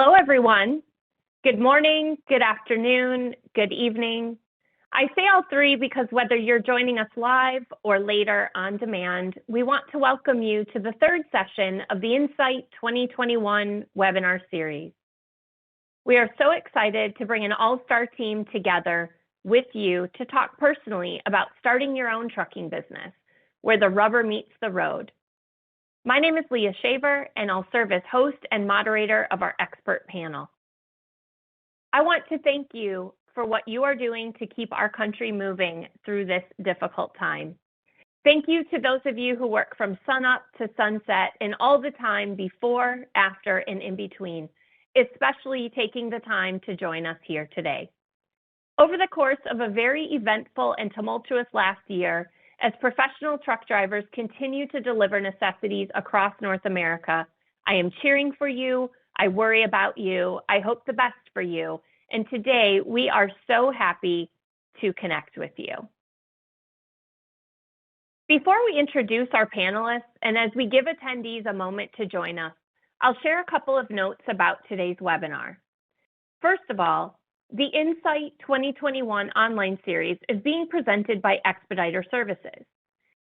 Hello, everyone. Good morning, good afternoon, good evening. I say all three because whether you're joining us live or later on demand, we want to welcome you to the third session of the Insight 2021 webinar series. We are so excited to bring an all-star team together with you to talk personally about starting your own trucking business, where the rubber meets the road. My name is Leah Shaver, and I'll serve as host and moderator of our expert panel. I want to thank you for what you are doing to keep our country moving through this difficult time. Thank you to those of you who work from sunup to sunset and all the time before, after, and in between, especially taking the time to join us here today. Over the course of a very eventful and tumultuous last year, as professional truck drivers continue to deliver necessities across North America, I am cheering for you, I worry about you, I hope the best for you, and today we are so happy to connect with you. Before we introduce our panelists, and as we give attendees a moment to join us, I'll share a couple of notes about today's webinar. First of all, the Insight 2021 online series is being presented by Expediter Services.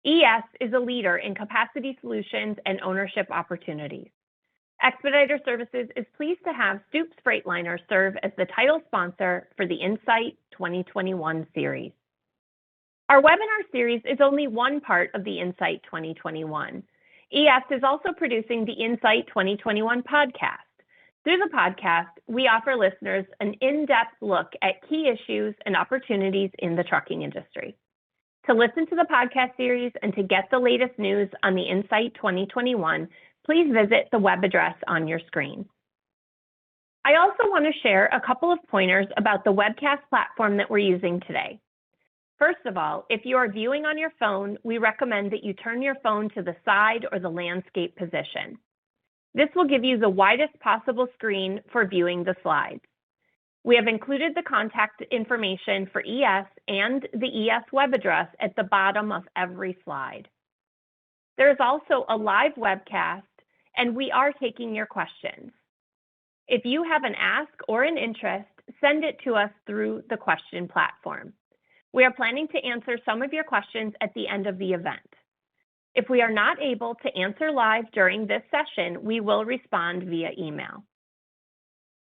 ES is a leader in capacity solutions and ownership opportunities. Expediter Services is pleased to have Stoops Freightliner serve as the title sponsor for the Insight 2021 series. Our webinar series is only one part of the Insight 2021. ES is also producing the Insight 2021 podcast. Through the podcast, we offer listeners an in-depth look at key issues and opportunities in the trucking industry. To listen to the podcast series and to get the latest news on the Insight 2021, please visit the web address on your screen. I also want to share a couple of pointers about the webcast platform that we're using today. First of all, if you are viewing on your phone, we recommend that you turn your phone to the side or the landscape position. This will give you the widest possible screen for viewing the slides. We have included the contact information for ES and the ES web address at the bottom of every slide. There is also a live webcast, and we are taking your questions. If you have an ask or an interest, send it to us through the question platform. We are planning to answer some of your questions at the end of the event. If we are not able to answer live during this session, we will respond via email.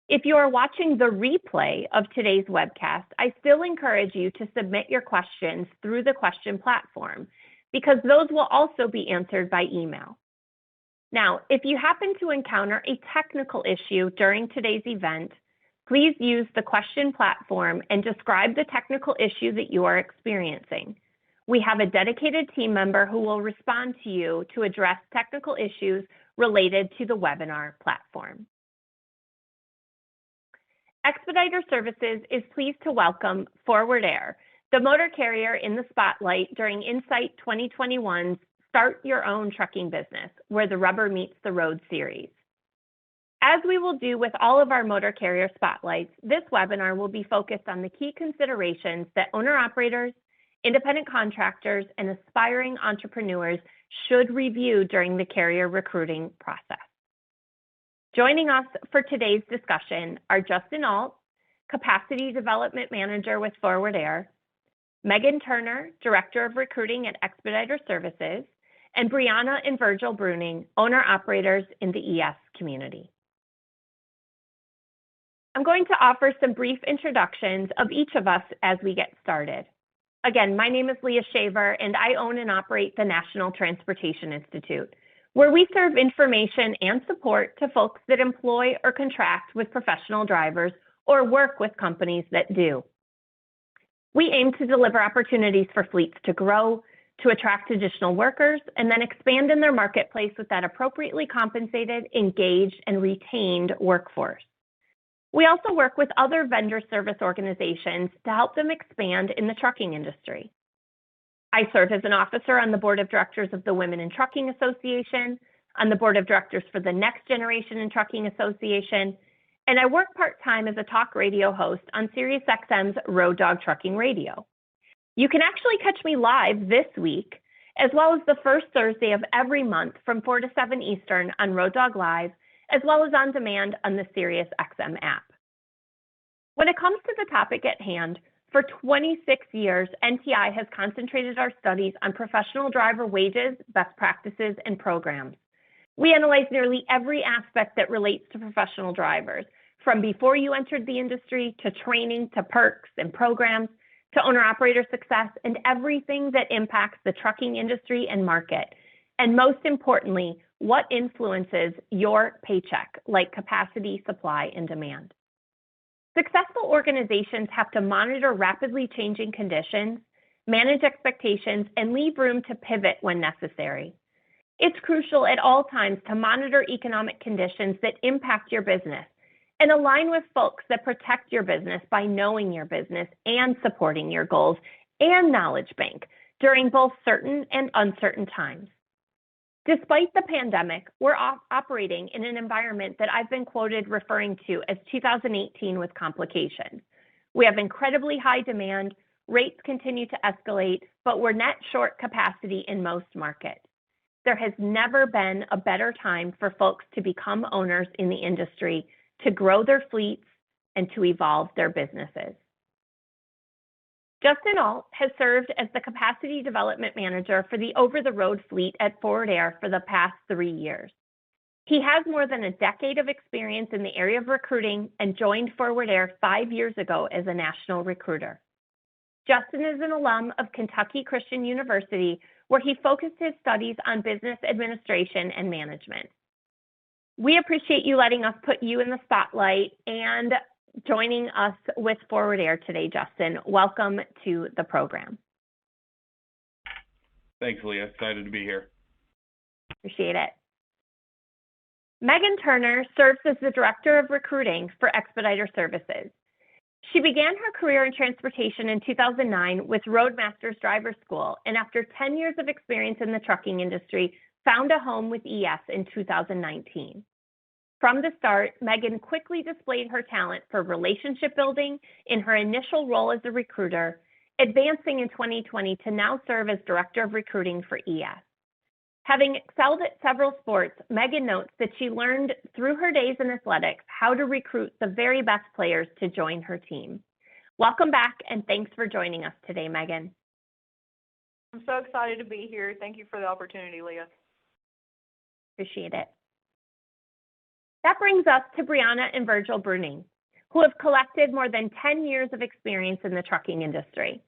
If you are watching the replay of today's webcast, I still encourage you to submit your questions through the question platform because those will also be answered by email. Now, if you happen to encounter a technical issue during today's event, please use the question platform and describe the technical issue that you are experiencing. We have a dedicated team member who will respond to you to address technical issues related to the webinar platform. Expediter Services is pleased to welcome Forward Air, the motor carrier in the spotlight during Insight 2021's Start Your Own Trucking Business, where the rubber meets the road series. As we will do with all of our motor carrier spotlights, this webinar will be focused on the key considerations that owner-operators, independent contractors, and aspiring entrepreneurs should review during the carrier recruiting process. Joining us for today's discussion are Justin Ault, Capacity Development Manager with Forward Air, Meghan Turner, Director of Recruiting at Expediter Services, and Briana and Virgil Bruning, owner-operators in the ES community. I'm going to offer some brief introductions of each of us as we get started. Again, my name is Leah Shaver, and I own and operate the National Transportation Institute, where we serve information and support to folks that employ or contract with professional drivers or work with companies that do. We aim to deliver opportunities for fleets to grow, to attract additional workers, and then expand in their marketplace with that appropriately compensated, engaged, and retained workforce. We also work with other vendor service organizations to help them expand in the trucking industry. I serve as an officer on the board of directors of the Women in Trucking Association, on the board of directors for the Next Generation in Trucking Association, and I work part-time as a talk radio host on SiriusXM's Road Dog Trucking Radio. You can actually catch me live this week, as well as the first Thursday of every month from 4 to 7 Eastern on Road Dog Live, as well as on demand on the SiriusXM app. When it comes to the topic at hand, for 26 years, NTI has concentrated our studies on professional driver wages, best practices, and programs. We analyze nearly every aspect that relates to professional drivers, from before you entered the industry to training to perks and programs to owner-operator success and everything that impacts the trucking industry and market. And most importantly, what influences your paycheck, like capacity, supply, and demand. Successful organizations have to monitor rapidly changing conditions, manage expectations, and leave room to pivot when necessary. It's crucial at all times to monitor economic conditions that impact your business and align with folks that protect your business by knowing your business and supporting your goals and knowledge bank during both certain and uncertain times. Despite the pandemic, we're operating in an environment that I've been quoted referring to as 2018 with complications. We have incredibly high demand, rates continue to escalate, but we're net short capacity in most markets. There has never been a better time for folks to become owners in the industry, to grow their fleets, and to evolve their businesses. Justin Ault has served as the Capacity Development Manager for the over-the-road fleet at Forward Air for the past 3 years. He has more than a decade of experience in the area of recruiting and joined Forward Air 5 years ago as a national recruiter. Justin is an alum of Kentucky Christian University, where he focused his studies on business administration and management. We appreciate you letting us put you in the spotlight and joining us with Forward Air today, Justin. Welcome to the program. Thanks, Leah. Excited to be here. Appreciate it. Meghan Turner serves as the Director of Recruiting for Expediter Services. She began her career in transportation in 2009 with Roadmasters Driver School, and after 10 years of experience in the trucking industry, found a home with ES in 2019. From the start, Meghan quickly displayed her talent for relationship building in her initial role as a recruiter, advancing in 2020 to now serve as Director of Recruiting for ES. Having excelled at several sports, Meghan notes that she learned through her days in athletics how to recruit the very best players to join her team. Welcome back, and thanks for joining us today, Meghan. I'm so excited to be here. Thank you for the opportunity, Leah. Appreciate it. That brings us to Briana and Virgil Bruning, who have collected more than 10 years of experience in the trucking industry.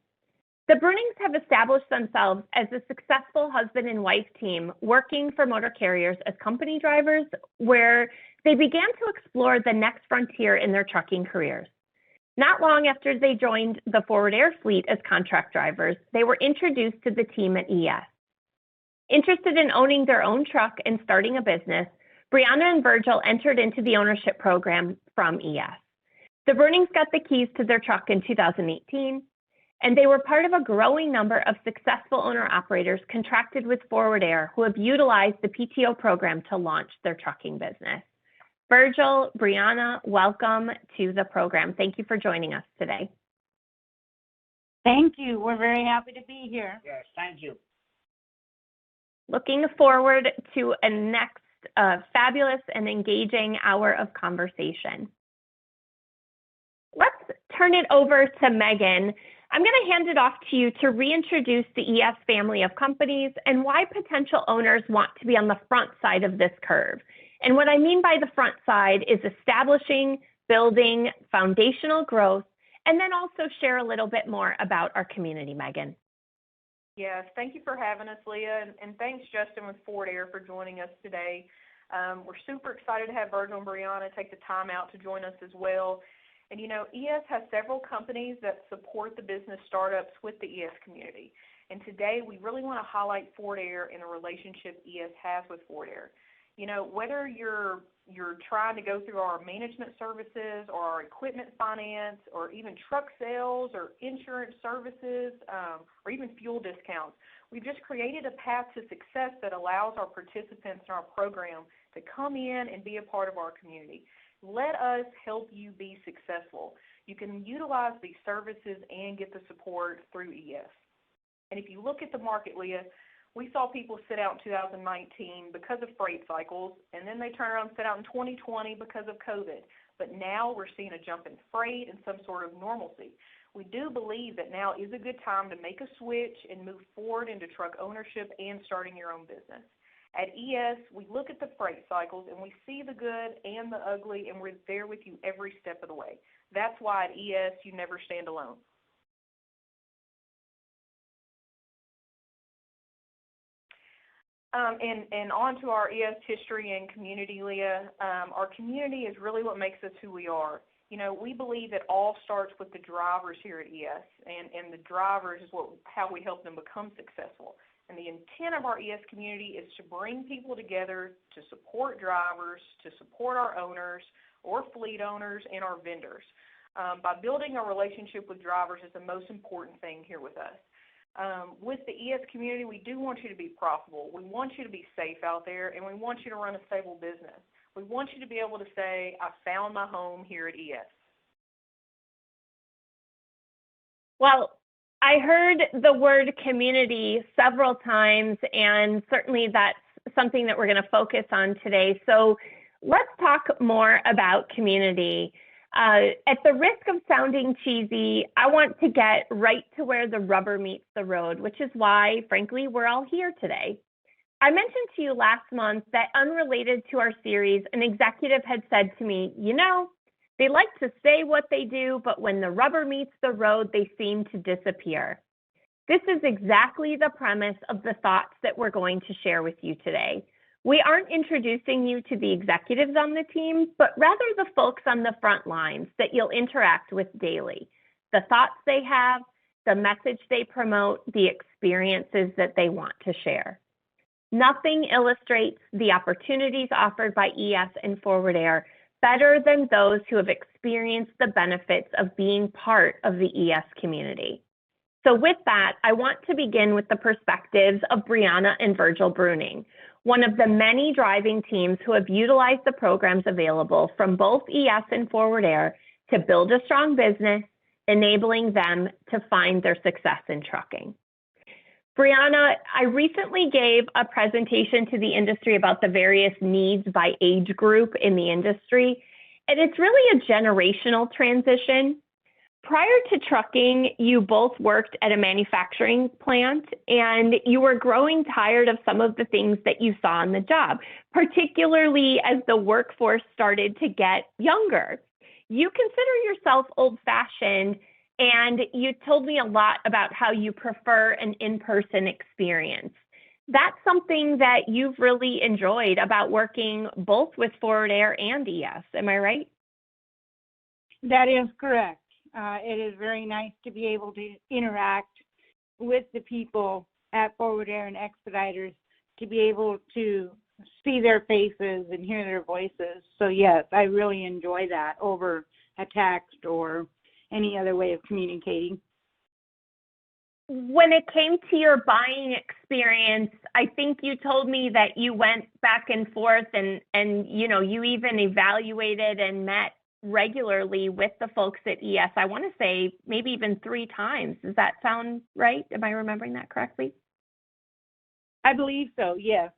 The Brunings have established themselves as a successful husband and wife team working for motor carriers as company drivers, where they began to explore the next frontier in their trucking careers. Not long after they joined the Forward Air fleet as contract drivers, they were introduced to the team at ES. Interested in owning their own truck and starting a business, Briana and Virgil entered into the ownership program from ES. The Brunings got the keys to their truck in 2018, and they were part of a growing number of successful owner-operators contracted with Forward Air who have utilized the PTO program to launch their trucking business. Virgil, Briana, welcome to the program. Thank you for joining us today. Thank you. We're very happy to be here. Yes, thank you. Looking forward to a next fabulous and engaging hour of conversation. Let's turn it over to Meghan. I'm going to hand it off to you to reintroduce the ES family of companies and why potential owners want to be on the front side of this curve. And what I mean by the front side is establishing, building foundational growth, and then also share a little bit more about our community, Meghan. Yes, thank you for having us, Leah, and thanks, Justin, with Forward Air for joining us today. We're super excited to have Virgil and Briana take the time out to join us as well. And, you know, ES has several companies that support the business startups with the ES community. And today, we really want to highlight Forward Air and the relationship ES has with Forward Air. You know, whether you're trying to go through our management services or our equipment finance or even truck sales or insurance services or even fuel discounts, we've just created a path to success that allows our participants in our program to come in and be a part of our community. Let us help you be successful. You can utilize these services and get the support through ES. And if you look at the market, Leah, We saw people sit out in 2019 because of freight cycles, and then they turn around and sit out in 2020 because of COVID. But now we're seeing a jump in freight and some sort of normalcy. We do believe that now is a good time to make a switch and move forward into truck ownership and starting your own business. At ES, we look at the freight cycles and we see the good and the ugly, and we're there with you every step of the way. That's why at ES, you never stand alone. And on to our ES history and community, Leah. Our community is really what makes us who we are. You know, we believe it all starts with the drivers here at ES, and the drivers is how we help them become successful. And the intent of our ES community is to bring people together to support drivers, to support our owners or fleet owners and our vendors. By building a relationship with drivers is the most important thing here with us. With the ES community, we do want you to be profitable. We want you to be safe out there, and we want you to run a stable business. We want you to be able to say, I found my home here at ES. Well, I heard the word community several times, and certainly that's something that we're going to focus on today. So let's talk more about community. At the risk of sounding cheesy, I want to get right to where the rubber meets the road, which is why, frankly, we're all here today. I mentioned to you last month that unrelated to our series, an executive had said to me, you know, they like to say what they do, but when the rubber meets the road, they seem to disappear. This is exactly the premise of the thoughts that we're going to share with you today. We aren't introducing you to the executives on the team, but rather the folks on the front lines that you'll interact with daily. The thoughts they have, the message they promote, the experiences that they want to share. Nothing illustrates the opportunities offered by ES and Forward Air better than those who have experienced the benefits of being part of the ES community. So with that, I want to begin with the perspectives of Briana and Virgil Bruning, one of the many driving teams who have utilized the programs available from both ES and Forward Air to build a strong business, enabling them to find their success in trucking. Briana, I recently gave a presentation to the industry about the various needs by age group in the industry, and it's really a generational transition. Prior to trucking, you both worked at a manufacturing plant, and you were growing tired of some of the things that you saw on the job, particularly as the workforce started to get younger. You consider yourself old-fashioned, and you told me a lot about how you prefer an in-person experience. That's something that you've really enjoyed about working both with Forward Air and ES. Am I right? That is correct. It is very nice to be able to interact with the people at Forward Air and Expediters, to be able to see their faces and hear their voices. So yes, I really enjoy that over a text or any other way of communicating. When it came to your buying experience, I think you told me that you went back and forth and you know, you even evaluated and met regularly with the folks at ES. I want to say maybe even 3 times. Does that sound right? Am I remembering that correctly? I believe so, yes.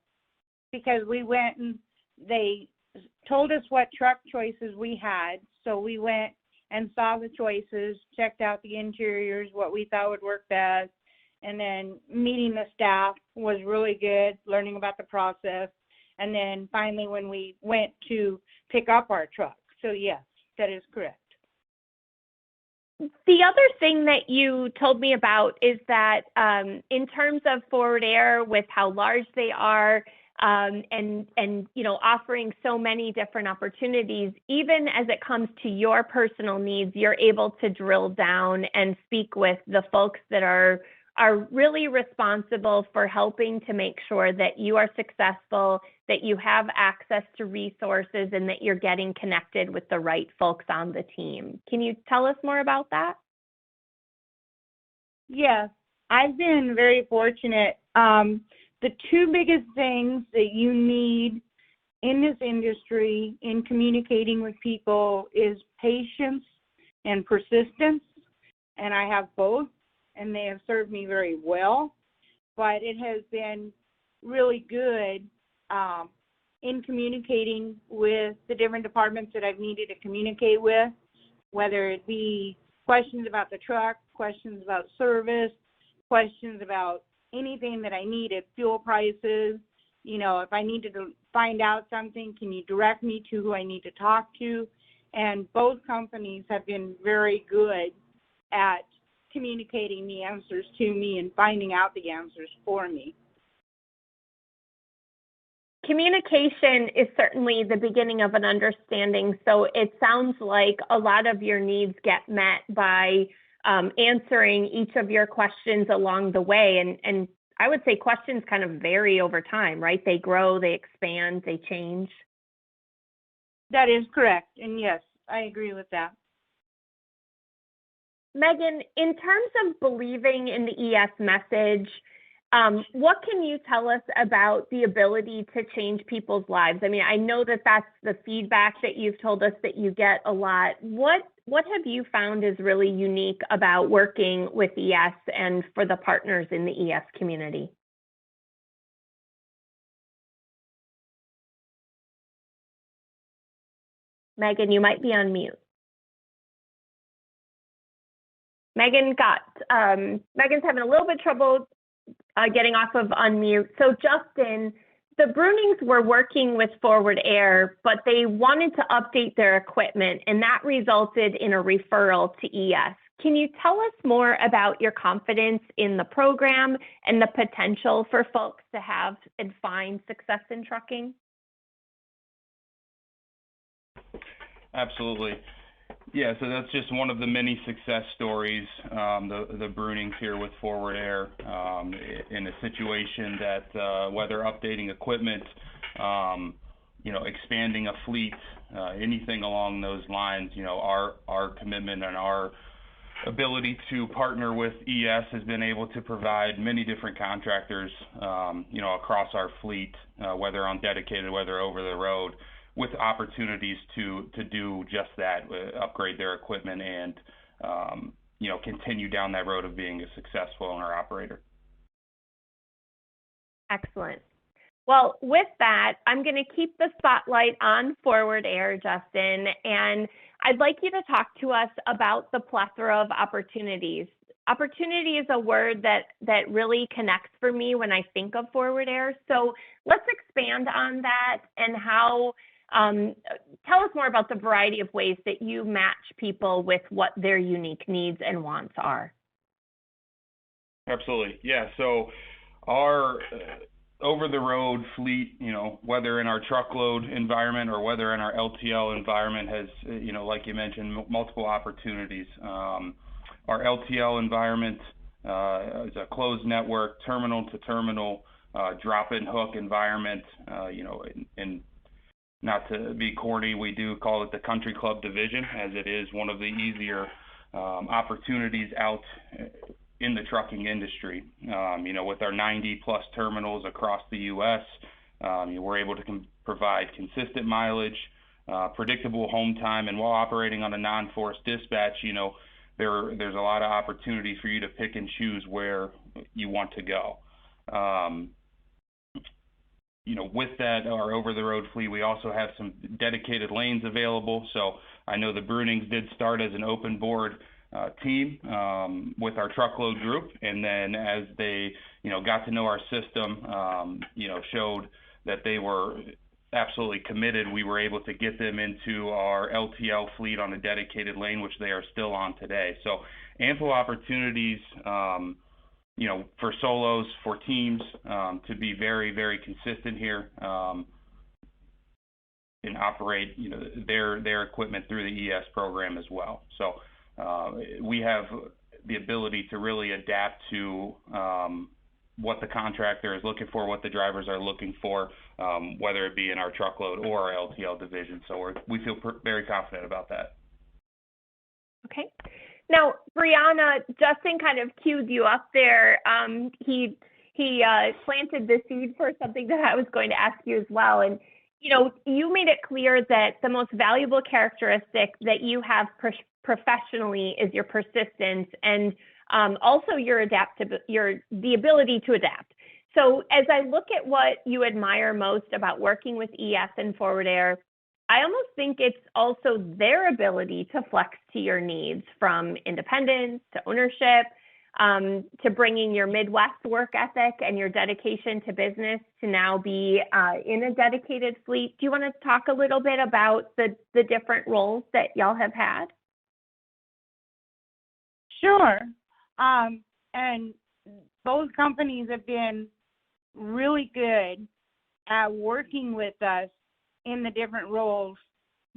Because we went and they told us what truck choices we had. So we went and saw the choices, checked out the interiors, what we thought would work best, and then meeting the staff was really good, learning about the process, and then finally when we went to pick up our truck. So yes, that is correct. The other thing that you told me about is that in terms of Forward Air, with how large they are, and you know, offering so many different opportunities, even as it comes to your personal needs, you're able to drill down and speak with the folks that are really responsible for helping to make sure that you are successful, that you have access to resources, and that you're getting connected with the right folks on the team. Can you tell us more about that? Yes, I've been very fortunate. The 2 biggest things that you need in this industry in communicating with people is patience and persistence, and I have both, and they have served me very well. but it has been really good in communicating with the different departments that I've needed to communicate with, whether it be questions about the truck, questions about service, questions about anything that I needed, fuel prices. You know, if I needed to find out something, can you direct me to who I need to talk to? And both companies have been very good at communicating the answers to me and finding out the answers for me. Communication is certainly the beginning of an understanding, so it sounds like a lot of your needs get met by answering each of your questions along the way. And I would say questions kind of vary over time, right? They grow, they expand, they change. That is correct, and yes, I agree with that. Meghan, in terms of believing in the ES message, what can you tell us about the ability to change people's lives? I mean, I know that that's the feedback that you've told us that you get a lot. What have you found is really unique about working with ES and for the partners in the ES community? Meghan, you might be on mute. Meghan's having a little bit of trouble getting off of unmute. So Justin, the Brunings were working with Forward Air, but they wanted to update their equipment, and that resulted in a referral to ES. Can you tell us more about your confidence in the program and the potential for folks to have and find success in trucking? Absolutely. Yeah, so that's just one of the many success stories, the Brunings here with Forward Air, in a situation that whether updating equipment, expanding a fleet, anything along those lines, our commitment and our ability to partner with ES has been able to provide many different contractors, across our fleet, whether on dedicated, whether over the road, with opportunities to do just that, upgrade their equipment and, continue down that road of being a successful owner-operator. Excellent. Well, with that, I'm going to keep the spotlight on Forward Air, Justin, and I'd like you to talk to us about the plethora of opportunities. Opportunity is a word that really connects for me when I think of Forward Air. So let's expand on that and how, tell us more about the variety of ways that you match people with what their unique needs and wants are. Absolutely. Yeah. So our over-the-road fleet, whether in our truckload environment or whether in our LTL environment has, like you mentioned, multiple opportunities. Our LTL environment is a closed network, terminal-to-terminal, drop-and-hook environment, and not to be corny, we do call it the country club division, as it is one of the easier opportunities out in the trucking industry. With our 90-plus terminals across the U.S., we're able to provide consistent mileage, predictable home time, and while operating on a non-forced dispatch, there's a lot of opportunity for you to pick and choose where you want to go. With that, our over-the-road fleet, we also have some dedicated lanes available. So I know the Brunings did start as an open board team with our truckload group, and then as they, got to know our system, showed that they were absolutely committed, we were able to get them into our LTL fleet on a dedicated lane, which they are still on today. So ample opportunities, for solos, for teams, to be very, very consistent here, and operate, their equipment through the ES program as well. So we have the ability to really adapt to what the contractor is looking for, what the drivers are looking for, whether it be in our truckload or our LTL division. So we feel very confident about that. Okay. Now, Briana, Justin kind of queued you up there. He planted the seed for something that I was going to ask you as well. And, you made it clear that the most valuable characteristic that you have professionally is your persistence. And also the ability to adapt. So as I look at what you admire most about working with ES and Forward Air, I almost think it's also their ability to flex to your needs, from independence to ownership, to bringing your Midwest work ethic and your dedication to business to now be in a dedicated fleet. Do you want to talk a little bit about the different roles that y'all have had? Sure. And both companies have been really good at working with us in the different roles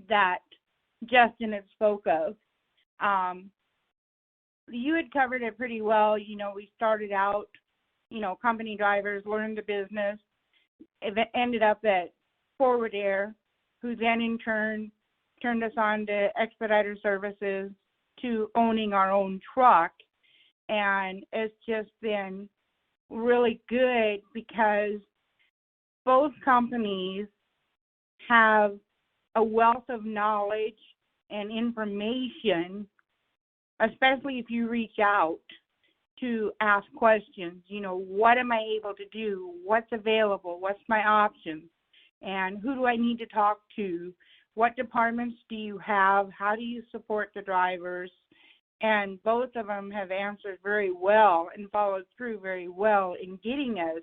that Justin had spoke of. You had covered it pretty well. We started out, company drivers, learned the business, ended up at Forward Air, who then in turn turned us on to Expediter Services, to owning our own truck. And it's just been really good because both companies have a wealth of knowledge and information, especially if you reach out to ask questions. What am I able to do? What's available? What's my options? And who do I need to talk to? What departments do you have? How do you support the drivers? And both of them have answered very well and followed through very well in getting us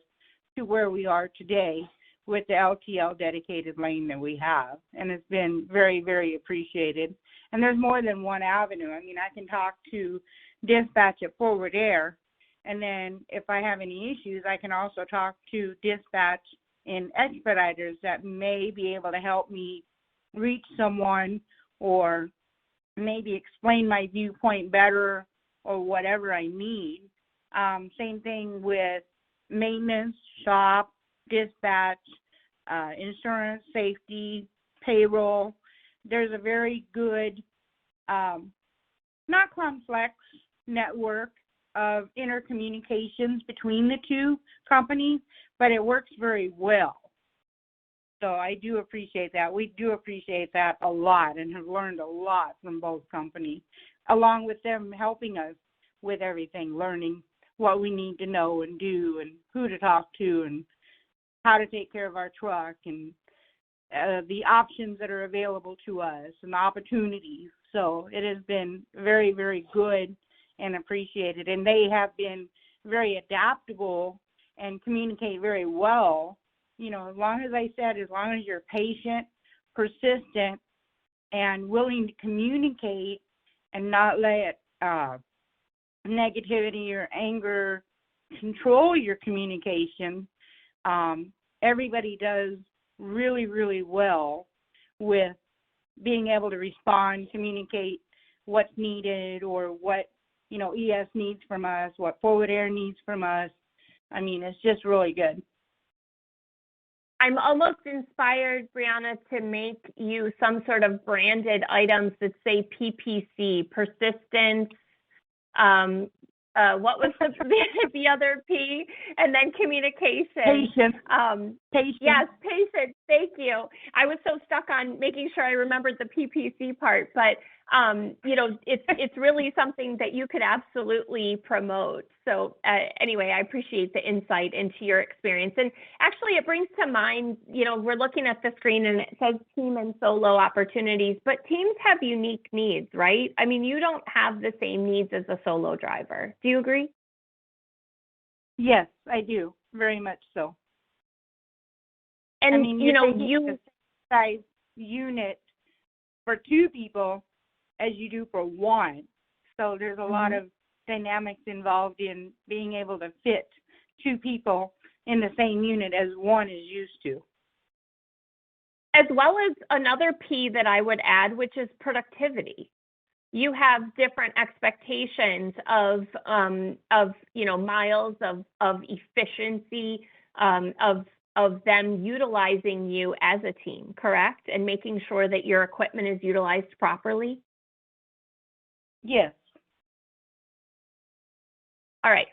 to where we are today with the LTL dedicated lane that we have. And it's been very, very appreciated. And there's more than one avenue. I can talk to dispatch at Forward Air, and then if I have any issues, I can also talk to dispatch in Expediters that may be able to help me reach someone, or maybe explain my viewpoint better, or whatever I need. Same thing with maintenance, shop, dispatch, insurance, safety, payroll. There's a very good, not complex network of intercommunications between the two companies, but it works very well. So I do appreciate that. We do appreciate that a lot and have learned a lot from both companies, along with them helping us with everything, learning what we need to know and do, and who to talk to, and how to take care of our truck, and the options that are available to us and the opportunities. So it has been very, very good and appreciated. And they have been very adaptable and communicate very well. As long as you're patient, persistent, and willing to communicate and not let negativity or anger control your communication, everybody does really, really well with being able to respond, communicate what's needed, or what, ES needs from us, what Forward Air needs from us. It's just really good. I'm almost inspired, Briana, to make you some sort of branded items that say PPC, persistence, what was the other P, and then communication. Patience. Patience. Yes, patience. Thank you. I was so stuck on making sure I remembered the PPC part, but it's really something that you could absolutely promote. So anyway, I appreciate the insight into your experience. And actually, it brings to mind, we're looking at the screen and it says team and solo opportunities, but teams have unique needs, right? You don't have the same needs as a solo driver. Do you agree? Yes, I do. Very much so. And, you size unit for two people as you do for one. So there's a lot of dynamics involved in being able to fit two people in the same unit as one is used to. As well as another P that I would add, which is productivity. You have different expectations of miles, of efficiency, of them utilizing you as a team, correct? And making sure that your equipment is utilized properly? Yes. All right.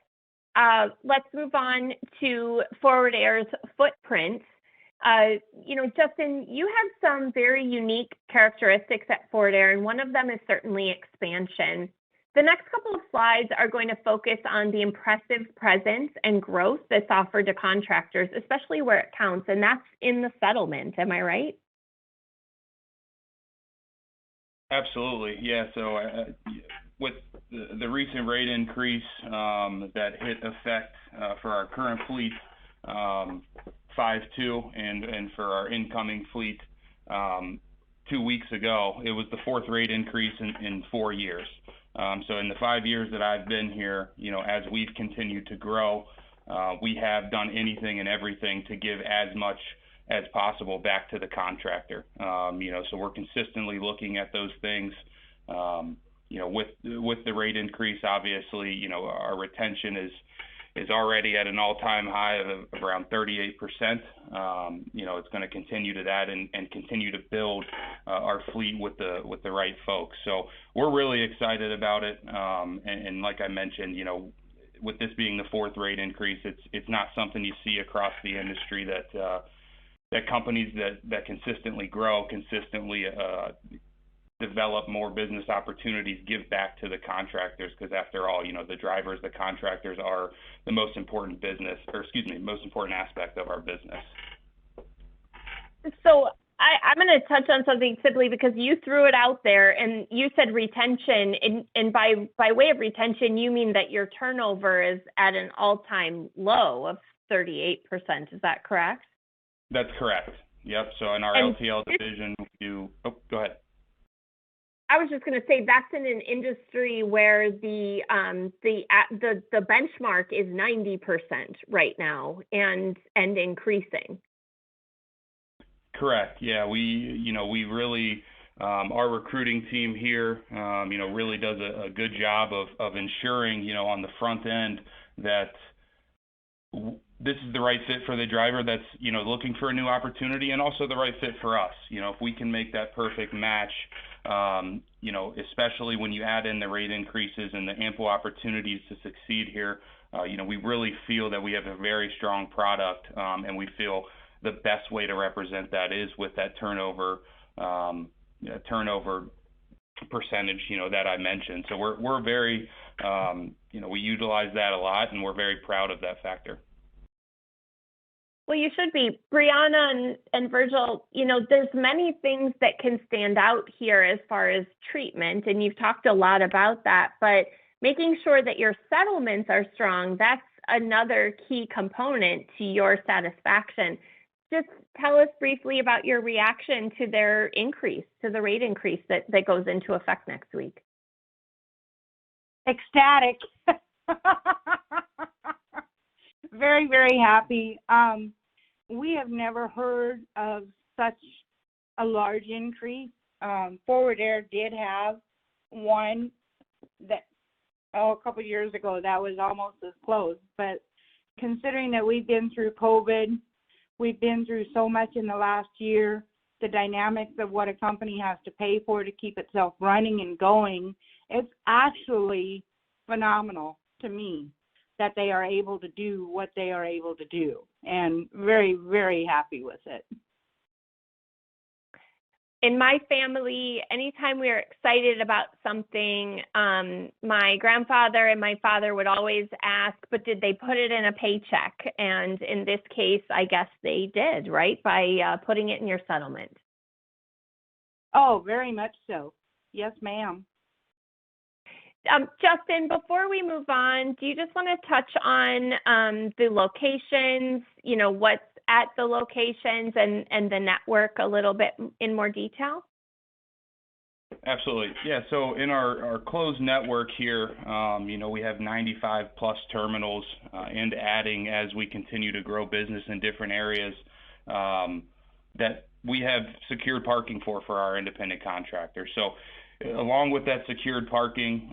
Let's move on to Forward Air's footprint. Justin, you have some very unique characteristics at Forward Air, and one of them is certainly expansion. The next couple of slides are going to focus on the impressive presence and growth that's offered to contractors, especially where it counts, and that's in the settlement. Am I right? Absolutely, yeah. So with the recent rate increase that hit effect for our current fleet 5/2, and for our incoming fleet 2 weeks ago, it was the fourth rate increase in 4 years. So in the 5 years that I've been here, as we've continued to grow, we have done anything and everything to give as much as possible back to the contractor. So we're consistently looking at those things. With the rate increase, obviously, our retention is already at an all-time high of around 38%. It's going to continue to that and continue to build our fleet with the right folks. So we're really excited about it. And like I mentioned, with this being the fourth rate increase, it's not something you see across the industry that companies that consistently grow, consistently develop more business opportunities, give back to the contractors, because after all, the drivers, the contractors are the most important most important aspect of our business. So I'm going to touch on something simply because you threw it out there and you said retention, and by way of retention, you mean that your turnover is at an all-time low of 38%. Is that correct? That's correct. Yep. So in our LTL division, go ahead. I was just going to say that's in an industry where the benchmark is 90% right now and increasing. Correct. Yeah, we really our recruiting team here really does a good job of ensuring on the front end that this is the right fit for the driver that's looking for a new opportunity, and also the right fit for us. If we can make that perfect match, especially when you add in the rate increases and the ample opportunities to succeed here, we really feel that we have a very strong product, and we feel the best way to represent that is with that turnover percentage, that I mentioned. So we're very, we utilize that a lot, and we're very proud of that factor. Well, you should be. Briana and Virgil, there's many things that can stand out here as far as treatment, and you've talked a lot about that, but making sure that your settlements are strong, that's another key component to your satisfaction. Just tell us briefly about your reaction to their increase, to the rate increase that goes into effect next week. Ecstatic. Very, very happy. We have never heard of such a large increase. Forward Air did have one that a couple of years ago that was almost as close. But considering that we've been through COVID, we've been through so much in the last year, the dynamics of what a company has to pay for to keep itself running and going, it's actually phenomenal to me that they are able to do what they are able to do, and very, very happy with it. In my family, anytime we were excited about something, my grandfather and my father would always ask, but did they put it in a paycheck? And in this case, I guess they did, right? By putting it in your settlement. Oh, very much so. Yes, ma'am. Justin, before we move on, do you just want to touch on the locations, what's at the locations and the network a little bit in more detail? Absolutely. Yeah, so in our closed network here, we have 95 plus terminals and adding as we continue to grow business in different areas that we have secured parking for our independent contractors. So along with that secured parking,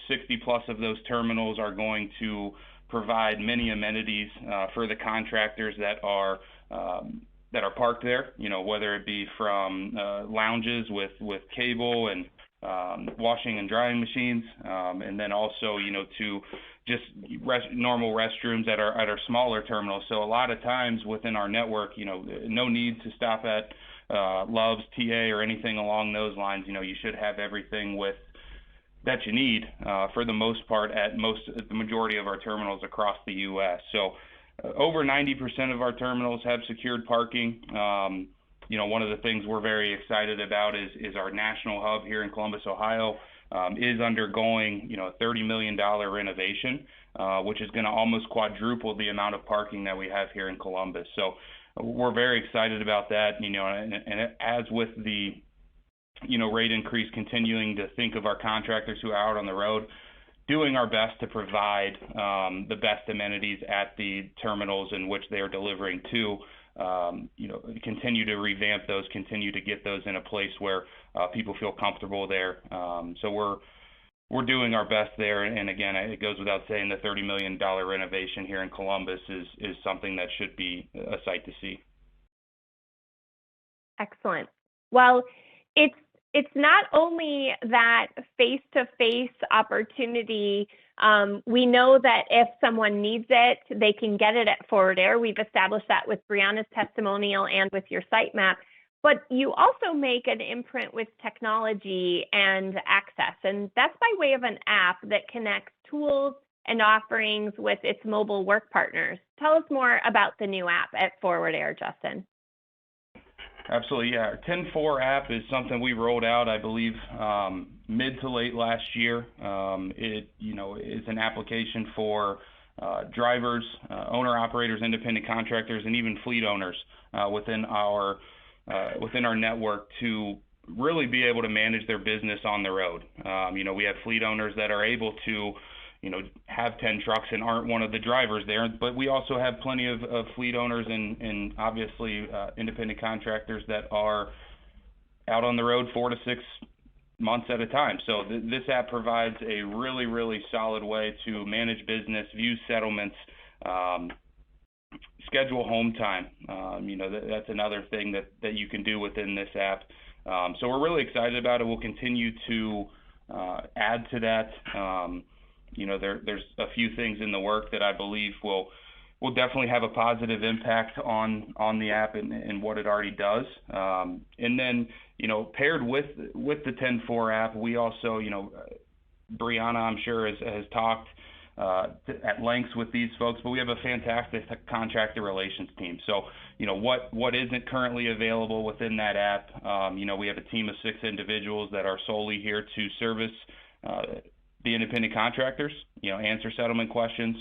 60 plus of those terminals are going to provide many amenities for the contractors that are parked there, whether it be from lounges with cable and washing and drying machines, and then also, to just normal restrooms at our smaller terminals. So a lot of times within our network, no need to stop at Love's, TA, or anything along those lines. You should have everything with that you need for the most part at the majority of our terminals across the U.S. So over 90% of our terminals have secured parking. One of the things we're very excited about is our national hub here in Columbus, Ohio, is undergoing, a $30 million renovation, which is going to almost quadruple the amount of parking that we have here in Columbus. So we're very excited about that, and as with the, rate increase, continuing to think of our contractors who are out on the road, doing our best to provide the best amenities at the terminals in which they are delivering to, continue to revamp those, continue to get those in a place where people feel comfortable there. So we're doing our best there. And again, it goes without saying the $30 million renovation here in Columbus is something that should be a sight to see. Excellent. Well, it's not only that face-to-face opportunity. We know that if someone needs it, they can get it at Forward Air. We've established that with Briana's testimonial and with your site map. But you also make an imprint with technology and access, and that's by way of an app that connects tools and offerings with its mobile work partners. Tell us more about the new app at Forward Air, Justin. Absolutely, yeah. Our 10-4 app is something we rolled out, I believe, mid to late last year. It, is an application for drivers, owner-operators, independent contractors, and even fleet owners within our network to really be able to manage their business on the road. We have fleet owners that are able to, have 10 trucks and aren't one of the drivers there, but we also have plenty of fleet owners and obviously independent contractors that are out on the road 4 to 6 months at a time. So this app provides a really, really solid way to manage business, view settlements, schedule home time. That's another thing that you can do within this app. So we're really excited about it. We'll continue to add to that. There's a few things in the work that I believe will definitely have a positive impact on the app and what it already does. And then, paired with the 10-4 app, we also, Briana, I'm sure, has talked at lengths with these folks, but we have a fantastic contractor relations team. So, what isn't currently available within that app, we have a team of 6 individuals that are solely here to service the independent contractors, answer settlement questions,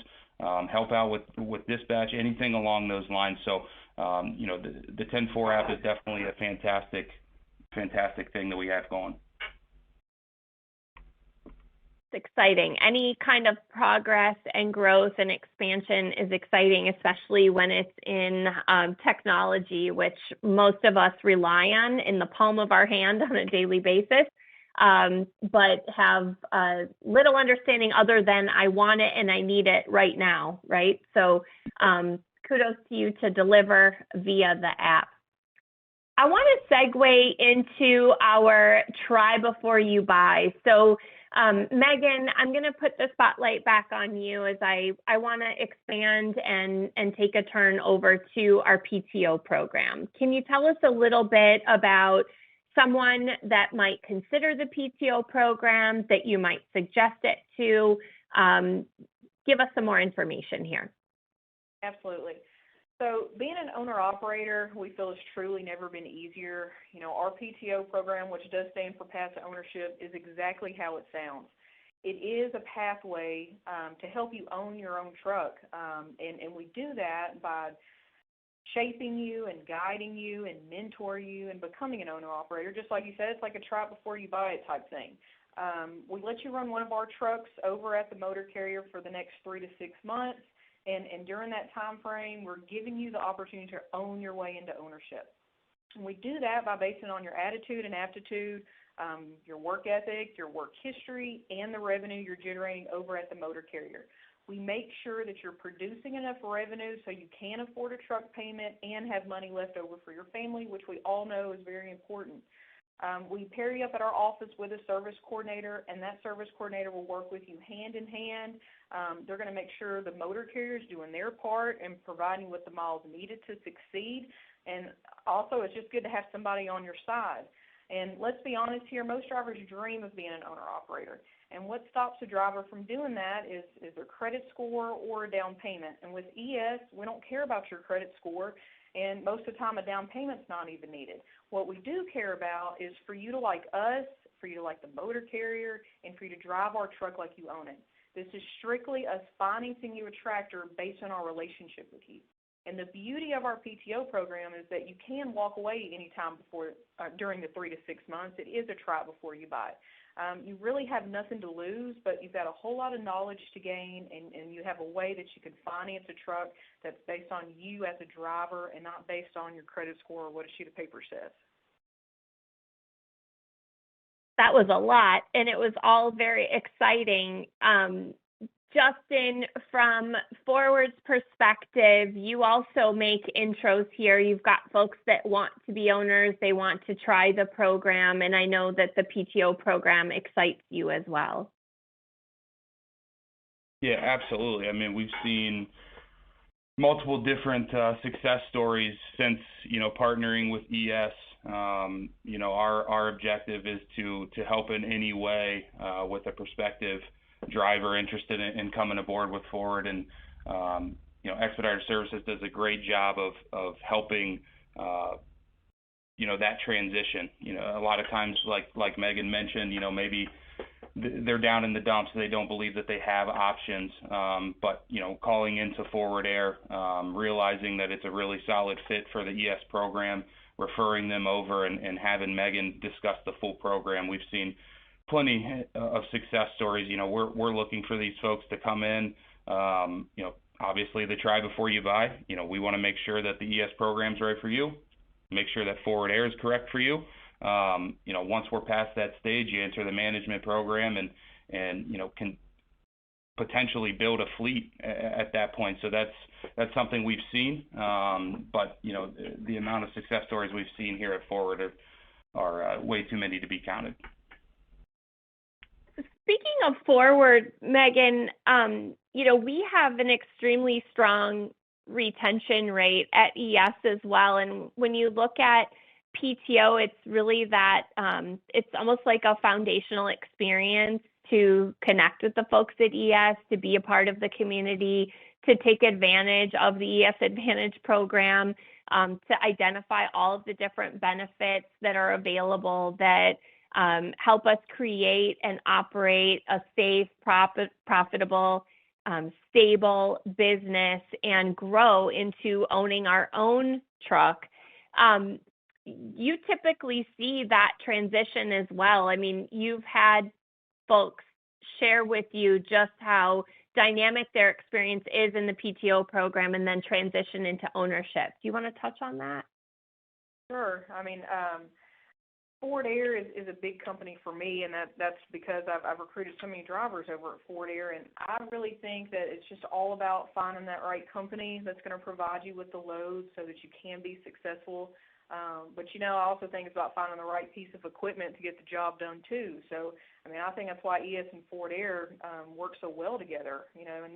help out with dispatch, anything along those lines. So, the 10-4 app is definitely a fantastic thing that we have going. It's exciting. Any kind of progress and growth and expansion is exciting, especially when it's in technology, which most of us rely on in the palm of our hand on a daily basis. But have little understanding other than I want it and I need it right now, right? So kudos to you to deliver via the app. I want to segue into our try before you buy. So Meghan, I'm going to put the spotlight back on you as I want to expand and take a turn over to our PTO program. Can you tell us a little bit about someone that might consider the PTO program, that you might suggest it to? Give us some more information here. Absolutely. So being an owner-operator, we feel has truly never been easier. Our PTO program, which does stand for Path to Ownership, is exactly how it sounds. It is a pathway to help you own your own truck, and we do that by shaping you and guiding you and mentor you and becoming an owner-operator. Just like you said, it's like a try before you buy it type thing. We let you run one of our trucks over at the motor carrier for the next 3 to 6 months, and during that time frame, we're giving you the opportunity to own your way into ownership. And we do that by basing it on your attitude and aptitude, your work ethic, your work history, and the revenue you're generating over at the motor carrier. We make sure that you're producing enough revenue so you can afford a truck payment and have money left over for your family, which we all know is very important. We pair you up at our office with a service coordinator, and that service coordinator will work with you hand in hand. They're going to make sure the motor carrier is doing their part and providing with the miles needed to succeed. And also, it's just good to have somebody on your side. And let's be honest here, most drivers dream of being an owner-operator. And what stops a driver from doing that is their credit score or a down payment. And with ES, we don't care about your credit score, and most of the time a down payment's not even needed. What we do care about is for you to like us, for you to like the motor carrier, and for you to drive our truck like you own it. This is strictly us financing you a tractor based on our relationship with you. And the beauty of our PTO program is that you can walk away anytime during the 3 to 6 months. It is a try before you buy. You really have nothing to lose, but you've got a whole lot of knowledge to gain, and you have a way that you can finance a truck that's based on you as a driver and not based on your credit score or what a sheet of paper says. That was a lot, and it was all very exciting. Justin, from Forward's perspective, you also make intros here. You've got folks that want to be owners, they want to try the program, and I know that the PTO program excites you as well. Yeah, absolutely. I mean, we've seen multiple different success stories since, partnering with ES. Our objective is to help in any way with a prospective driver interested in coming aboard with Forward, and Expediter Services does a great job of helping that transition. A lot of times, like Meghan mentioned, maybe they're down in the dumps, they don't believe that they have options, but calling into Forward Air, realizing that it's a really solid fit for the ES program, referring them over, and having Meghan discuss the full program. We've seen plenty of success stories. We're looking for these folks to come in. Obviously the try before you buy. We want to make sure that the ES program's right for you. Make sure that Forward Air is correct for you. Once we're past that stage, you enter the management program and can potentially build a fleet at that point. So that's something we've seen. But the amount of success stories we've seen here at Forward are way too many to be counted. Speaking of Forward, Meghan, we have an extremely strong retention rate at ES as well. And when you look at PTO, it's really that it's almost like a foundational experience to connect with the folks at ES, to be a part of the community, to take advantage of the ES Advantage program, to identify all of the different benefits that are available that help us create and operate a safe, profitable, stable business and grow into owning our own truck. You typically see that transition as well. I mean, you've had folks share with you just how dynamic their experience is in the PTO program and then transition into ownership. Do you want to touch on that? Sure. I mean, Forward Air is a big company for me, and that's because I've recruited so many drivers over at Forward Air, and I really think that it's just all about finding that right company that's going to provide you with the loads so that you can be successful. But I also think it's about finding the right piece of equipment to get the job done too. So, I mean, I think that's why ES and Forward Air work so well together.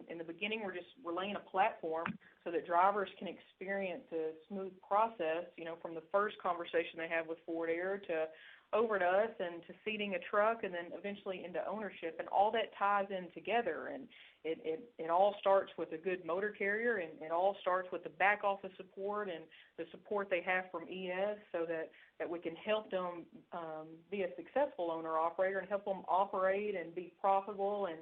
In the beginning, we're laying a platform so that drivers can experience a smooth process, from the first conversation they have with Forward Air to over to us and to seating a truck and then eventually into ownership, and all that ties in together. And it all starts with a good motor carrier, and it all starts with the back office support and the support they have from ES, so that we can help them be a successful owner-operator and help them operate and be profitable. And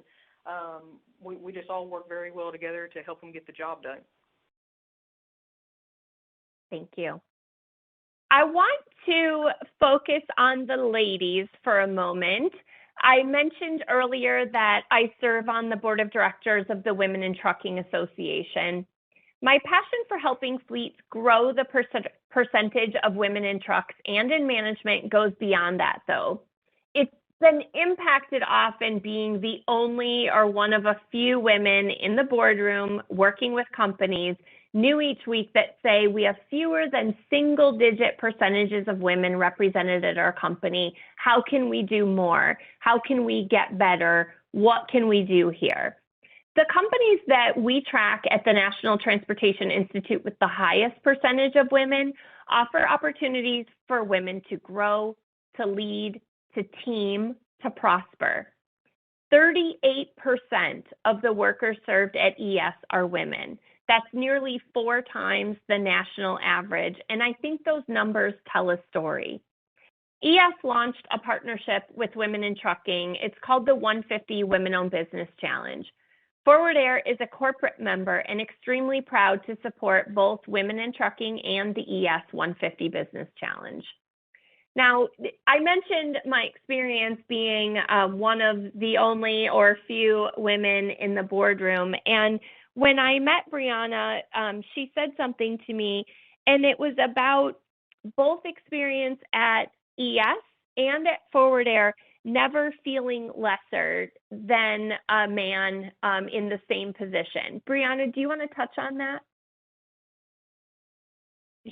we just all work very well together to help them get the job done. Thank you. I want to focus on the ladies for a moment. I mentioned earlier that I serve on the board of directors of the Women in Trucking Association. My passion for helping fleets grow the percentage of women in trucks and in management goes beyond that, though. It's been impacted often being the only or one of a few women in the boardroom working with companies new each week that say we have fewer than single-digit percentages of women represented at our company. How can we do more? How can we get better? What can we do here? The companies that we track at the National Transportation Institute with the highest percentage of women offer opportunities for women to grow, to lead, to team, to prosper. 38% of the workers served at ES are women. That's nearly 4 times the national average, and I think those numbers tell a story. ES launched a partnership with Women in Trucking. It's called the 150 Women-Owned Business Challenge. Forward Air is a corporate member and extremely proud to support both Women in Trucking and the ES 150 Business Challenge. Now, I mentioned my experience being one of the only or few women in the boardroom. And when I met Briana, she said something to me, and it was about both experience at ES and at Forward Air, never feeling lesser than a man in the same position. Briana, do you want to touch on that?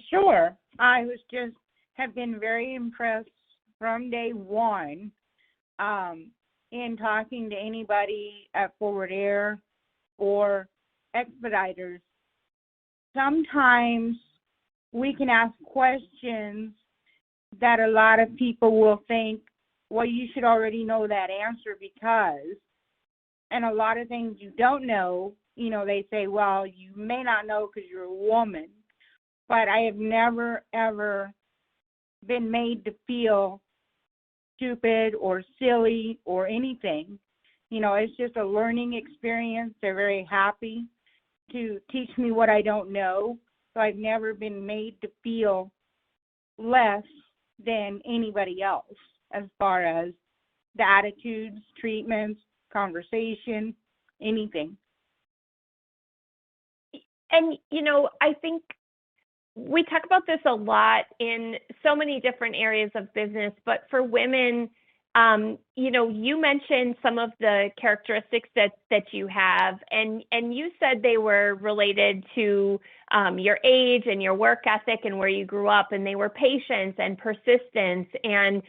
Sure. I have been very impressed from day one in talking to anybody at Forward Air or Expediters. Sometimes we can ask questions that a lot of people will think, well, you should already know that answer because, and a lot of things you don't know, they say, well, you may not know because you're a woman, but I have never, ever been made to feel stupid or silly or anything. It's just a learning experience. They're very happy to teach me what I don't know. So I've never been made to feel less than anybody else as far as the attitudes, treatments, conversation, anything. And, I think we talk about this a lot in so many different areas of business, but for women, you mentioned some of the characteristics that you have, and you said they were related to your age and your work ethic and where you grew up, and they were patience and persistence and,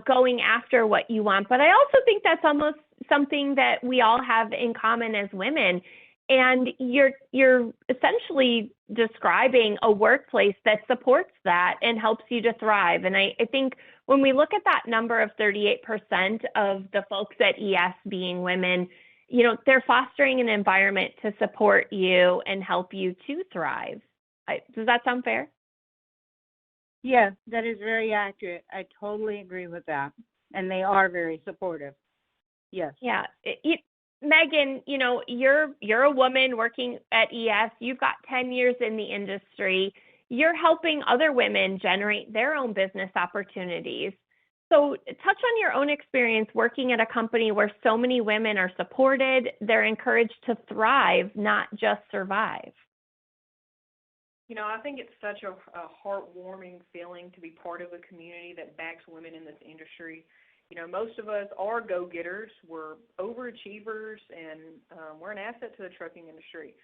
going after what you want. But I also think that's almost something that we all have in common as women. And you're essentially describing a workplace that supports that and helps you to thrive. And I think when we look at that number of 38% of the folks at ES being women, they're fostering an environment to support you and help you to thrive. Does that sound fair? Yes, that is very accurate. I totally agree with that. And they are very supportive. Yes. Yeah. Meghan, you're a woman working at ES. You've got 10 years in the industry. You're helping other women generate their own business opportunities. So touch on your own experience working at a company where so many women are supported, they're encouraged to thrive, not just survive. I think it's such a heartwarming feeling to be part of a community that backs women in this industry. Most of us are go-getters. We're overachievers, and we're an asset to the trucking industry.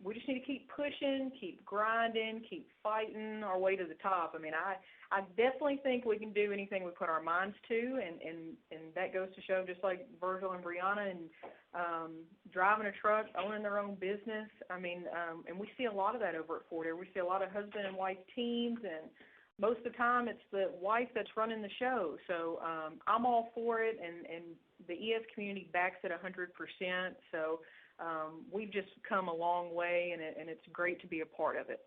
We just need to keep pushing, keep grinding, keep fighting our way to the top. I definitely think we can do anything we put our minds to, and that goes to show just like Virgil and Briana and driving a truck, owning their own business. And we see a lot of that over at Forward Air. We see a lot of husband and wife teams, and most of the time it's the wife that's running the show. So I'm all for it, and the ES community backs it 100%. So we've just come a long way, and it's great to be a part of it.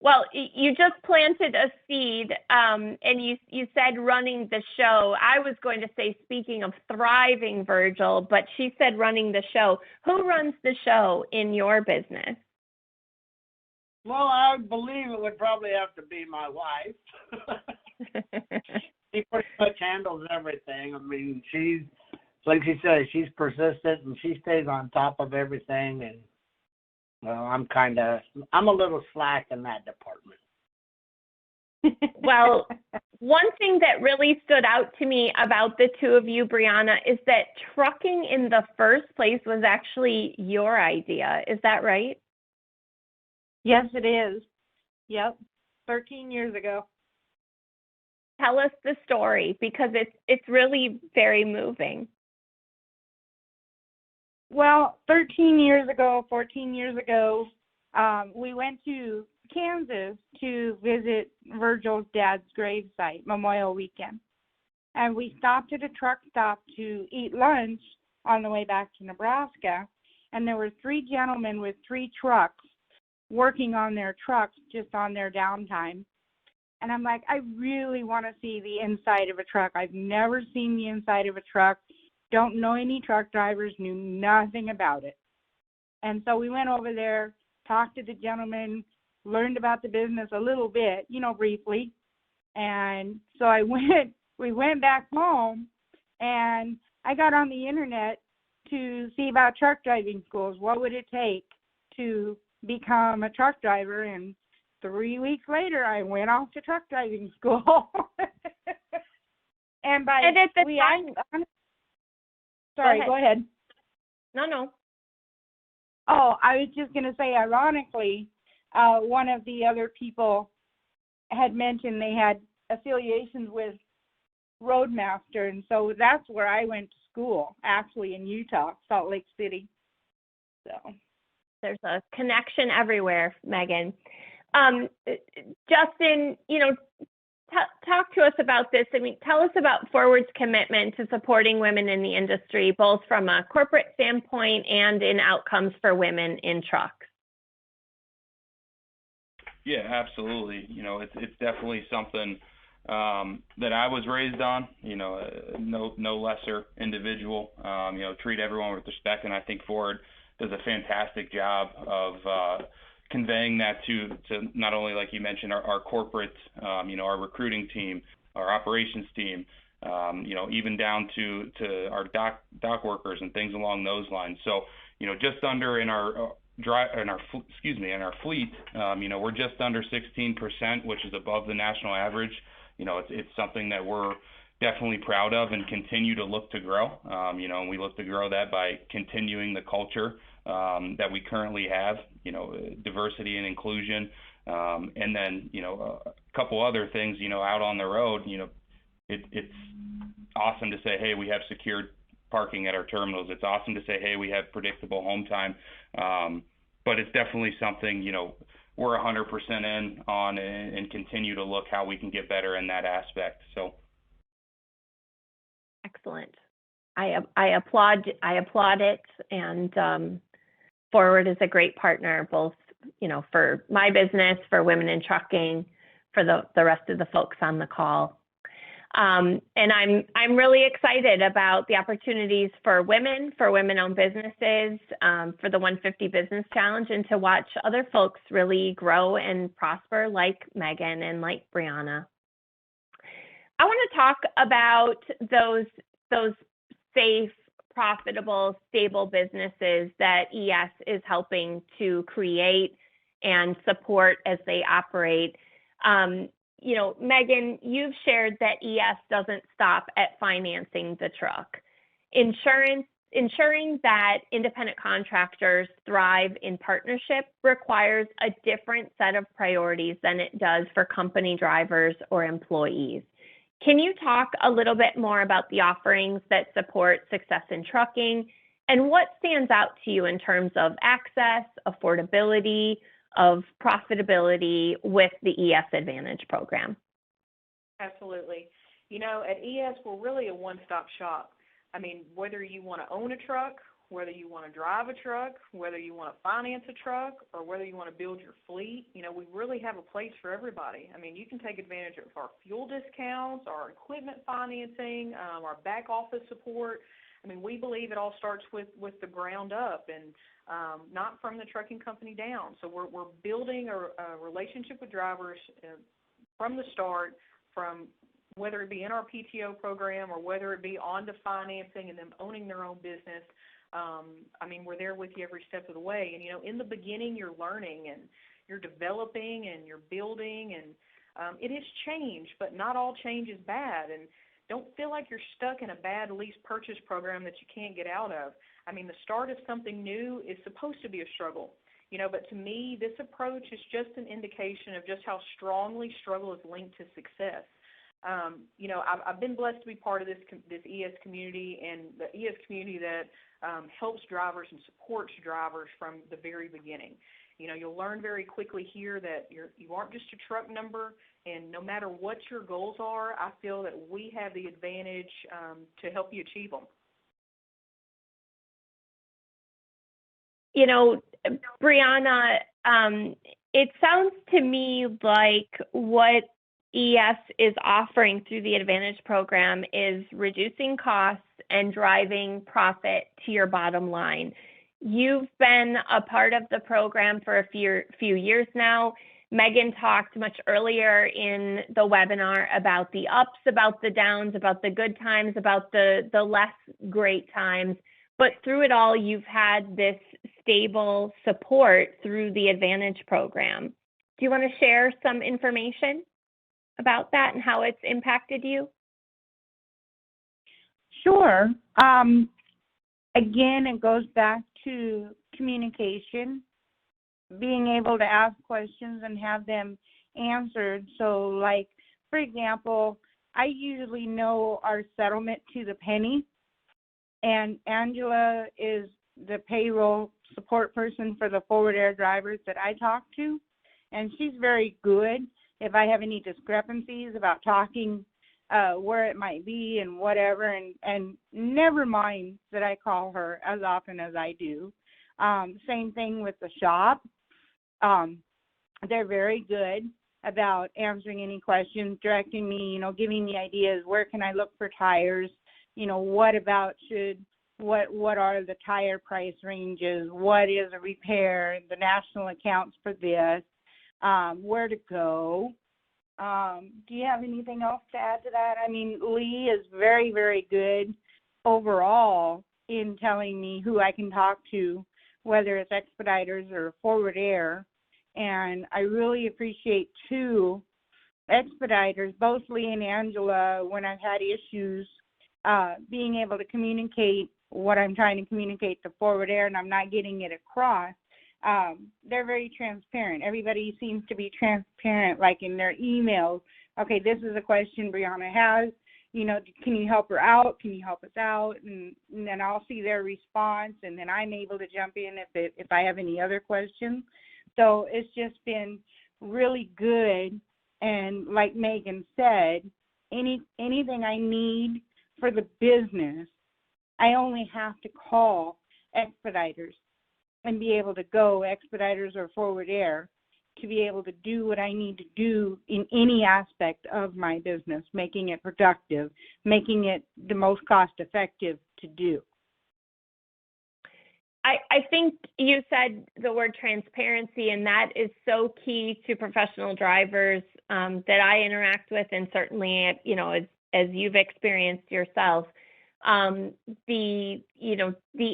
Well, you just planted a seed, and you said running the show. I was going to say, speaking of thriving, Virgil, but she said running the show. Who runs the show in your business? Well, I believe it would probably have to be my wife. She pretty much handles everything. She's, like she says, she's persistent and she stays on top of everything. And well, I'm a little slack in that department. Well, one thing that really stood out to me about the two of you, Briana, is that trucking in the first place was actually your idea. Is that right? Yes, it is. Yep, 13 years ago. Tell us the story, because it's really very moving. Well, 13 years ago, 14 years ago, we went to Kansas to visit Virgil's dad's gravesite, Memorial Weekend. And we stopped at a truck stop to eat lunch on the way back to Nebraska. And there were 3 gentlemen with 3 trucks working on their trucks just on their downtime. And I'm like, I really want to see the inside of a truck. I've never seen the inside of a truck. Don't know any truck drivers, knew nothing about it. And so we went over there, talked to the gentleman, learned about the business a little bit, briefly. And so we went back home, and I got on the internet to see about truck driving schools. What would it take to become a truck driver? And 3 weeks later, I went off to truck driving school. And by sorry, go ahead. No. Oh, I was just going to say, ironically, one of the other people had mentioned they had affiliations with Roadmaster, and so that's where I went to school, actually in Utah, Salt Lake City. So there's a connection everywhere, Meghan. Justin, talk to us about this. Tell us about Forward's commitment to supporting women in the industry, both from a corporate standpoint and in outcomes for women in trucks. Yeah, absolutely. It's definitely something that I was raised on. No lesser individual. Treat everyone with respect, and I think Forward does a fantastic job of conveying that to not only, like you mentioned, our corporate, our recruiting team, our operations team, even down to our dock workers and things along those lines. So, just under in our fleet, we're just under 16%, which is above the national average. It's something that we're definitely proud of and continue to look to grow. And we look to grow that by continuing the culture that we currently have, diversity and inclusion. And then, a couple other things, out on the road, it's awesome to say, hey, we have secured parking at our terminals. It's awesome to say, hey, we have predictable home time. But it's definitely something, we're 100% in on and continue to look how we can get better in that aspect. So. Excellent. I applaud it, and Forward is a great partner, both for my business, for Women in Trucking, for the rest of the folks on the call. And I'm really excited about the opportunities for women-owned businesses, for the 150 Business Challenge, and to watch other folks really grow and prosper like Meghan and like Briana. I want to talk about those safe, profitable, stable businesses that ES is helping to create and support as they operate. Meghan, you've shared that ES doesn't stop at financing the truck. Ensuring that independent contractors thrive in partnership requires a different set of priorities than it does for company drivers or employees. Can you talk a little bit more about the offerings that support success in trucking, and what stands out to you in terms of access, affordability, of profitability with the ES Advantage program? Absolutely. At ES, we're really a one-stop shop. Whether you want to own a truck, whether you want to drive a truck, whether you want to finance a truck, or whether you want to build your fleet, we really have a place for everybody. You can take advantage of our fuel discounts, our equipment financing, our back office support. We believe it all starts with the ground up and not from the trucking company down. So we're building a relationship with drivers from the start, from whether it be in our PTO program or whether it be on to financing and them owning their own business. We're there with you every step of the way. And, in the beginning, you're learning and you're developing and you're building, and it is change, but not all change is bad. And don't feel like you're stuck in a bad lease purchase program that you can't get out of. The start of something new is supposed to be a struggle, but to me, this approach is just an indication of just how strongly struggle is linked to success. I've been blessed to be part of this ES community, and the ES community that helps drivers and supports drivers from the very beginning. You'll learn very quickly here that you aren't just a truck number, and no matter what your goals are, I feel that we have the advantage to help you achieve them. Briana, it sounds to me like what ES is offering through the Advantage program is reducing costs and driving profit to your bottom line. You've been a part of the program for a few years now. Meghan talked much earlier in the webinar about the ups, about the downs, about the good times, about the less great times. But through it all, you've had this stable support through the Advantage program. Do you want to share some information about that and how it's impacted you? Sure. Again, it goes back to communication, being able to ask questions and have them answered. So, like, for example, I usually know our settlement to the penny, and Angela is the payroll support person for the forward air drivers that I talk to, and she's very good if I have any discrepancies about talking where it might be and whatever, and never mind that I call her as often as I do. Same thing with the shop. They're very good about answering any questions, directing me, giving me ideas. Where can I look for tires? What are the tire price ranges? What is a repair? The national accounts for this? Where to go? Do you have anything else to add to that? I mean, Lee is very, very good overall in telling me who I can talk to, whether it's Expediters or Forward Air. And I really appreciate, too, Expediters, both Lee and Angela, when I've had issues, being able to communicate what I'm trying to communicate to Forward Air and I'm not getting it across. They're very transparent. Everybody seems to be transparent, like in their emails. Okay, this is a question Briana has. Can you help her out? Can you help us out? And then I'll see their response, and then I'm able to jump in if I have any other questions. So it's just been really good. And like Meghan said, anything I need for the business, I only have to call Expediters and be able to go Expediters or Forward Air to be able to do what I need to do in any aspect of my business, making it productive, making it the most cost effective to do. I think you said the word transparency, and that is so key to professional drivers that I interact with, and certainly, as you've experienced yourself. The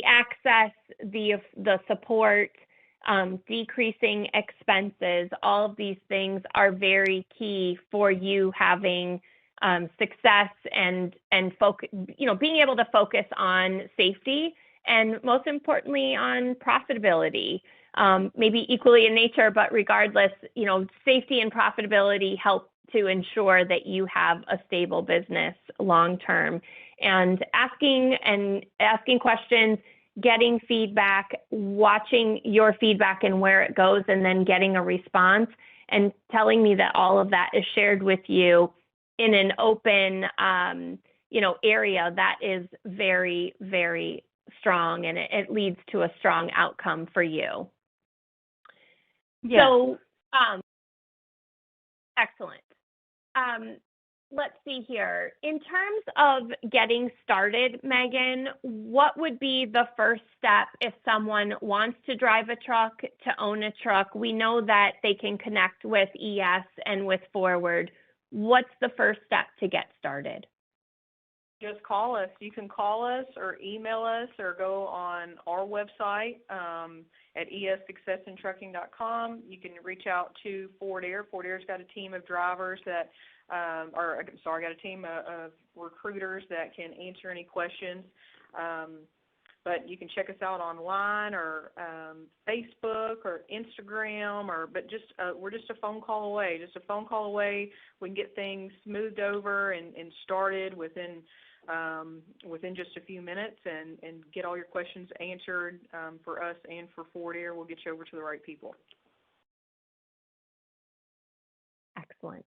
access, the support, decreasing expenses, all of these things are very key for you having success and focus, being able to focus on safety and most importantly on profitability. Maybe equally in nature, but regardless, safety and profitability help to ensure that you have a stable business long term. And asking questions, getting feedback, watching your feedback and where it goes, and then getting a response and telling me that all of that is shared with you in an open, area, that is very, very strong, and it leads to a strong outcome for you. Yes. So, excellent. Let's see here. In terms of getting started, Meghan, what would be the first step if someone wants to drive a truck, to own a truck? We know that they can connect with ES and with Forward. What's the first step to get started? Just call us. You can call us or email us or go on our website at essuccessintrucking.com. You can reach out to Forward Air. Forward Air's got a team of drivers got a team of recruiters that can answer any questions. But you can check us out online or Facebook or Instagram, but we're just a phone call away. Just a phone call away. We can get things moved over and started within within just a few minutes and get all your questions answered for us and for Forward Air. We'll get you over to the right people. Excellent.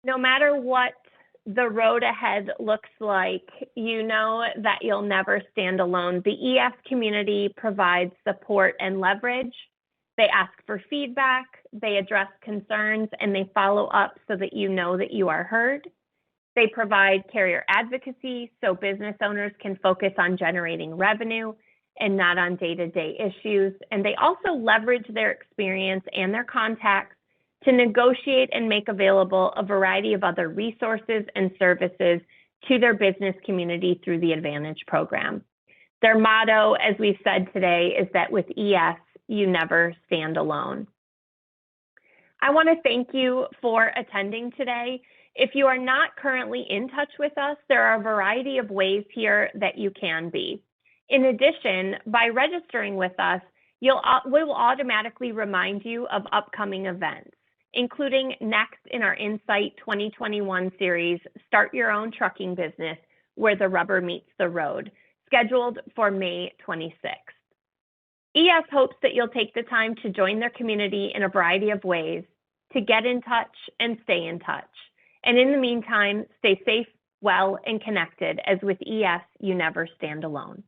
No matter what the road ahead looks like, you know that you'll never stand alone. The ES community provides support and leverage. They ask for feedback, they address concerns, and they follow up so that you know that you are heard. They provide carrier advocacy so business owners can focus on generating revenue and not on day-to-day issues. And they also leverage their experience and their contacts to negotiate and make available a variety of other resources and services to their business community through the Advantage program. Their motto, as we've said today, is that with ES, you never stand alone. I want to thank you for attending today. If you are not currently in touch with us, there are a variety of ways here that you can be. In addition, by registering with us, we will automatically remind you of upcoming events, including next in our Insight 2021 series, Start Your Own Trucking Business, Where the Rubber Meets the Road, scheduled for May 26th. ES hopes that you'll take the time to join their community in a variety of ways, to get in touch and stay in touch. And in the meantime, stay safe, well, and connected, as with ES, you never stand alone.